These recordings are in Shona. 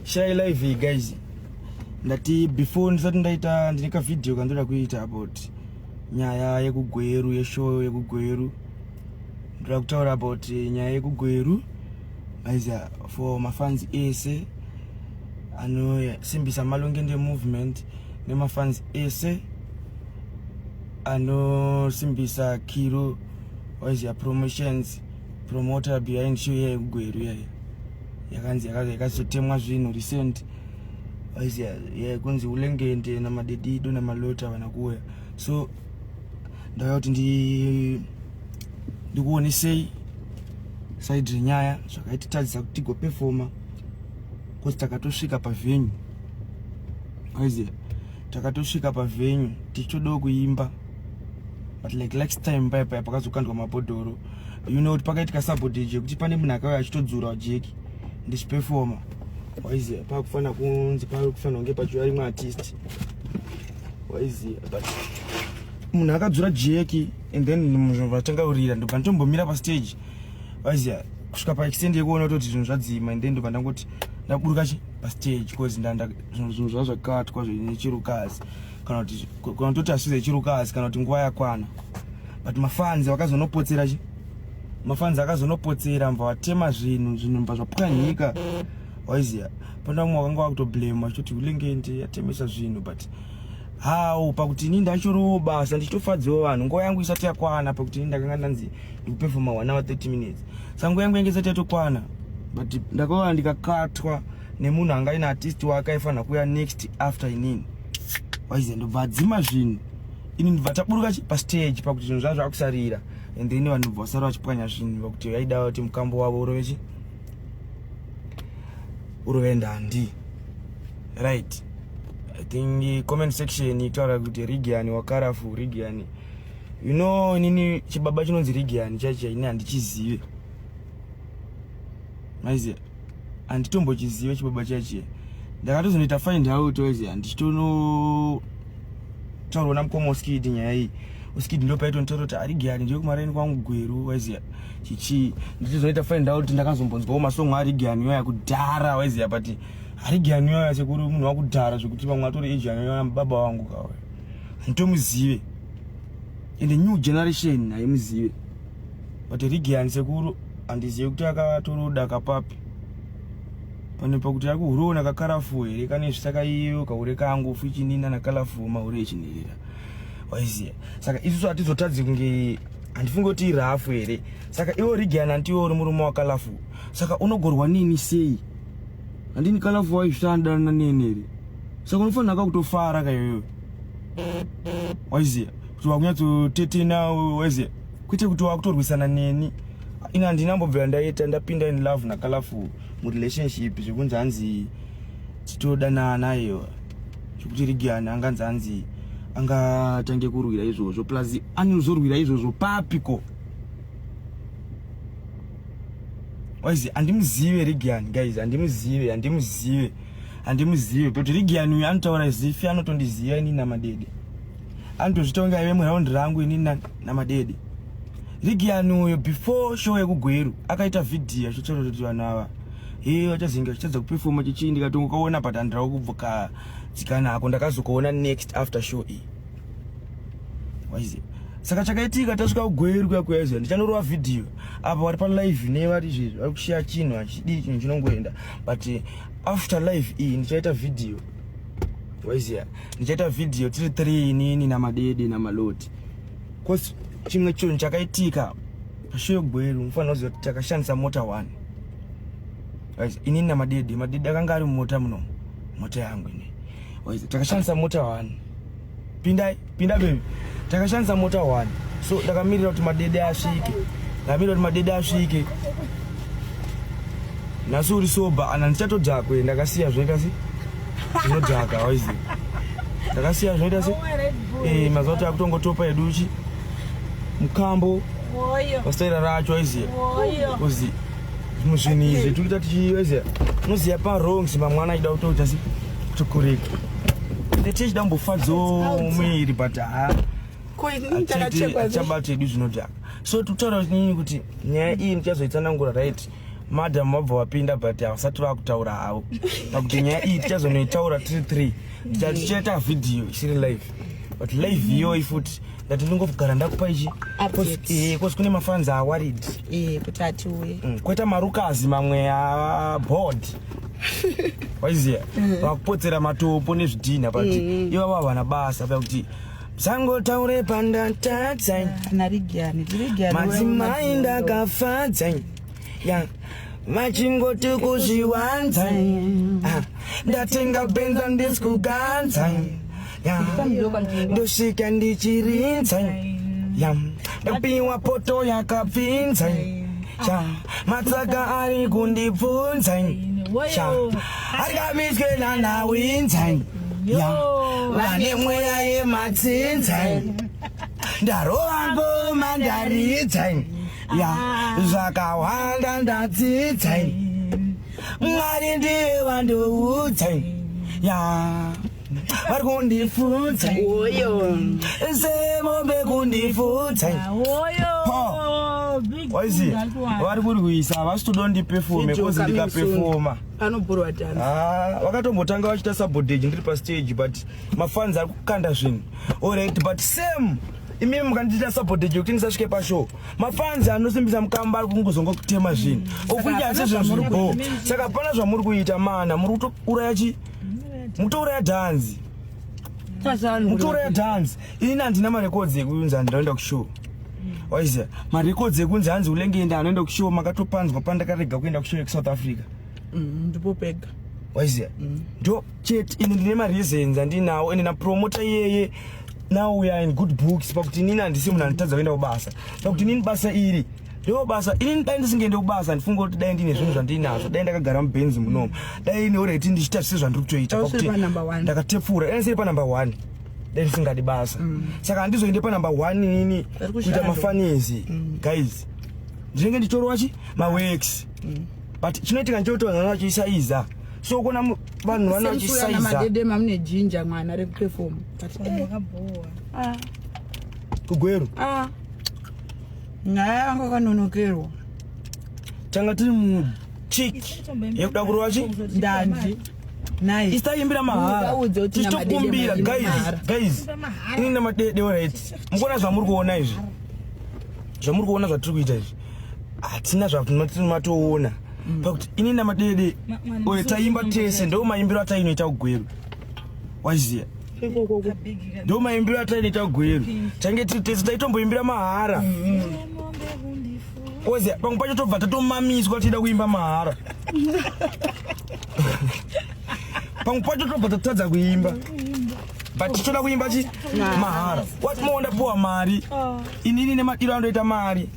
Share live guys. Ndati before ndisati ndaita ndika video kandoda kuita about nyaya yekugweru yeshow yekugweru. Ndoda kutaura about nyaya yekugweru. Aiza for mafans ese simbisa malungende movement nemafans ese simbisa Kiro aiza promotions promoter behind show yekugweru yaya. Yakazotemwa zvinhu recent aiziya kunzi ulengende namadedido namalota vanakuya. So ndauya kuti ndikuonesei side renyaya zvakaititadzisa kuti tigoperforma kuti takatosvika pavenue aiziya takatosvika pavenue tichodawo kuimba but like next time paya pakazokandwa mabhodhoro kuti pakaitika sabotage kuti pane munhu akauya achitodzura jeki ndichiperforma waiziya pakufana kunzi pakufana kunge pachiwa rimwe artist waiziya but munhu akadzura jeki and then munhu vatangaurira ndobva nditombomira pastage waiziya kusvika paextend yekuona kuti zvinhu zvadzima and then ndobva ndangoti ndaburuka pastage because zvinhu zvazvakatwa zvechirukazi kana kutoti asize chirukazi kana kuti nguva yakwana but mafans vakazonopotsera mafans akazonopotsera mva watema zvinhu mva zvapwanyika waiziya panda mumwe wakanga wakutoblame achiti ulengende yatemesa zvinhu but how pakuti ini ndachorowo basa ndichitofadzawo vanhu nguva yangu isati yakwana pakuti ini ndakanga ndanzi ndikuperforma 1 hour 30 minutes sangu yangu yange isati yatokwana but ndakaona ndikakatwa nemunhu anga ine artist wake aifanira kuya next after inini waiziya ndobva adzima zvinhu ini ndibva taburuka pastage pakuti zvinhu zvazvo zvakusarira and then vanhu vasara vachipwanya zvinhu vakuti vaida kuti mukambo wavo urove ndandi right. I think comment section itaura kuti Rigiani wakarafu Rigiani nini chibaba chinonzi Rigiani chacha ini handichizive maiziya handitombochizive chibaba chacha ndakatozonoita find out waiziya ndichitono taurwa naMukomo Skid nyaya iyi Skid ndo paito ntauro kuti Rigiani ndiyo kumaraini kwangu gweru waiziya chichi ndichizonoita find out ndakazombonzwawo masong aRigiani yoya kudhara waiziya but Rigiani yoya sekuru munhu wakudhara zvekuti vamwe atori Rigiani yoya baba wangu kawe handitomuzive in the new generation haimuzive but Rigiani sekuru handizive kuti akatoroda kapapi pane pakuti akuhurona kakarafu here kane zvisaka iyo kaure kangu fichinina nakalafu maure echinirira waiziya saka isusu hatizotadzi kunge handifunge kuti irafu here saka iwo Rigiani handiwo uri murume wakalafu saka unogorwa nini sei handini kalafu waishanda nanenere saka unofanira kakutofara kayoyo waiziya kuti wakunyatsotetena waiziya kwete kuti wakutorwisana neni ini handinambobvira ndaita ndapinda in love nakalafu murelationship zvekunzi hanzi titodanana iyo zvekuti Rigiani anganzi hanzi angatange kurwira izvozvo plus anozorwira izvozvo papiko waizi handimuzive Rigiani guys handimuzive but Rigiani uyu anotaura zifi anotondiziva inini namadede anotozvitonga ive muraundi rangu inini namadede Rigiani uyu before show yekugweru akaita video achitaura kuti vanhu ava vachazinga chichadza kuperforma chichii ndikatongokaona but handirawo kubvuka dzikanako ndakazokuona next after show iyi waiziya saka chakaitika tasvika kugweru kuyakuyaiziya ndichanorowa video apa vari palive nevari izvezvo vari kushiya chinhu hachidii chinhu chinongoenda but after live iyi ndichaita video waiziya ndichaita video tiri 3 inini namadede namaloti cause chimwe chinhu chakaitika pashow yekugweru mufanira kuziva kuti takashandisa mota 1 inini namadede akanga ari mumota muno mota yangu ine waiziya takashandisa mota 1 pinda baby takashandisa mota 1 so ndakamirira kuti madede asvike Naso uri soba ana ndichatodhaka kuenda ndakasiya zvinoita se zvinodhaka waizi ndakasiya zvinoita se mazuva kuti akutongotopa educhi mukambo pastaira racho waizi kuzi muzvinizvi tikuita tichiwaiziya unoziya parongs mamwana aida kutoita se kutokoreka ndetichida mbofadzo mwiri but chabata edu zvinodhaka so tutaura kuti nyaya iyi ndichazoitsanangura right madam wabva wapinda but havasati vakutaura havo pakuti nyaya iyi tichazonoitaura 3 tichaita vhidhiyo isiri live but live iyoyi futi ndati ndingogara ndakupa ichi kosi kune mafanzi awarid kuti atiuye kweta marukazi mamwe aboard waiziya vakupotsera matopo nezvidhina but ivo vavana basa pakuti sangotaure pandatadzai madzimai ndakafadzai vachingoti kuzviwanzai ndatenga benza ndisikuganzai ndosvika ndichirinzai ndapiwa poto yakapfinzai matsaka ari kundibvunzai akamiswena nawinzai vane mweya yematsinzai ndarova ngoma ndaridzai zvakawanda ndadzidzai mwari ndiye wandoudzai vari kundifunzai semombe kundifunzai waizi vari kuri kuisa havasi toda ndipefome kozi ndikapefoma vakatombotanga vachita sabodage ndiri pastage but mafanzi ari kukanda zvinhu alright but same imimi mukandiita sabodage kuti ndisasvike pashow mafanzi anosimbisa mukamba ari kungozonga kutema zvinhu okuita asi zvinhu zvirigo saka pana zvamuri kuita mana muri kutouraya chi mutouraya dhanzi mutouraya dhanzi ini handina marekodzi ekunzi handinoenda kushow waiziya marekodzi ekunzi hanzi ulengenda anoenda kushow makatopanzwa pandakarega kuenda kushow ekusouth africa ndipo pega waiziya ndo chete ini ndine mareasons andinawo ende napromota iyeye now we are in good books pakuti inini handisi munhu anditadza kuenda kubasa pakuti inini basa iri ndo basa inini dai ndisingaende kubasa ndifunga kuti dai ndine zvinhu zvandinazvo dai ndakagara mubenzi munomu dai ine already ndichita zvise zvandiri kutoita pakuti ndakatepfura dai ndisiri panumber 1 dai ndisingadi basa saka handizoende panumber 1 inini kuita mafanizi guys ndinenge ndichorwa chi maworks but chinoitika nchoto vanhu vachiisaiza so kuna vanhu vana vachisaiza madede mamune jinja mwana rekuperform kugweru naye vanga kanonokerwa tanga tiri muchiki yekuda kurwa chi ndandi naye isaimbira mahara tichitokumbira guys ini namadede alright mukuona zvamuri kuona izvi zvamuri kuona zvatiri kuita izvi hatina zvatinatoona pakuti ini namadede oye taimba tese ndo maimbiro atainoita kugweru waiziya ndo maimbiro atainoita kugweru tange tiri tese taitomboimbira mahara oziya pamwe pacho tobva tatomamiswa tichida kuimba mahara pamwe pacho tobva tatadza kuimba but tichoda kuimba chi mahara wati maondapuwa mari inini nemadiro andoita mari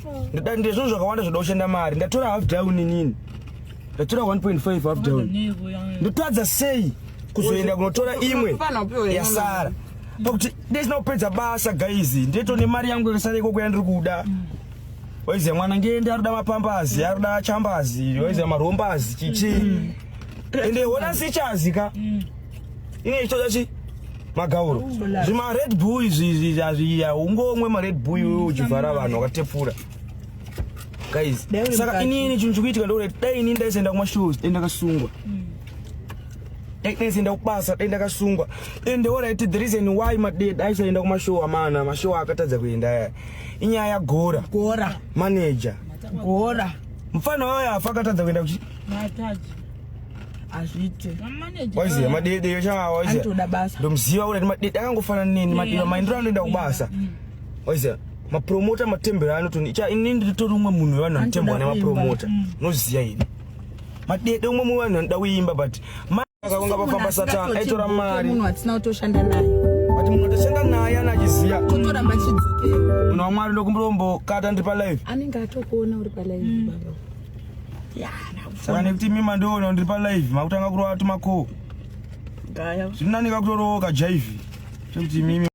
ndezvinhu zvakawanda zvoda kushanda mari ndatora half down inini ndatora 1.5 half down ndotadza sei kuzoenda kunotora imwe yasara pakuti ndisina kupedza basa guys ndetone mari yangu yakasara ikoko yandiri kuda waiziya mwana ngende arikuda mapambazi arikuda chambazi waiziya marombazi chichi ende hona sichazika ine chitoda chi magauro zvima red bull izvi azviya ungomwe ma red bull uchivhara vanhu vakatepfura guys saka inini chinhu chikuitika ndoreti dai inini ndaisaenda kumashows dai ndakasungwa dai ndaisaenda kubasa dai ndakasungwa ende alright the reason why maded aisaenda kumashow amana mashow akatadza kuenda aya inyaya yagora manager gora mfano wayo afa akatadza kuenda kuchi azvite waiziya madede yochava waiziya ndomuziva uri madede akangofanana neni madede maindiro anoenda kubasa waiziya mapromota matembero anotoni inini nditori umwe munhu wevanhu vanotemberwa nemapromota noziya ini madede umwe munhu wevanhu vanoda kuimba but akakonga pafamba satani aitora mari munhu atisina kutoshanda naye but munhu atoshanda naye anachiziya kutoramba chidzike. Munhu wamwari ndokumbombokata ndiri palive anenge atokuona uri palive baba saka nekuti mimi mandiona ndiri palive makutanga kurova tumako Gaya. zvinonanika kutorowo kajaivi chekuti mimi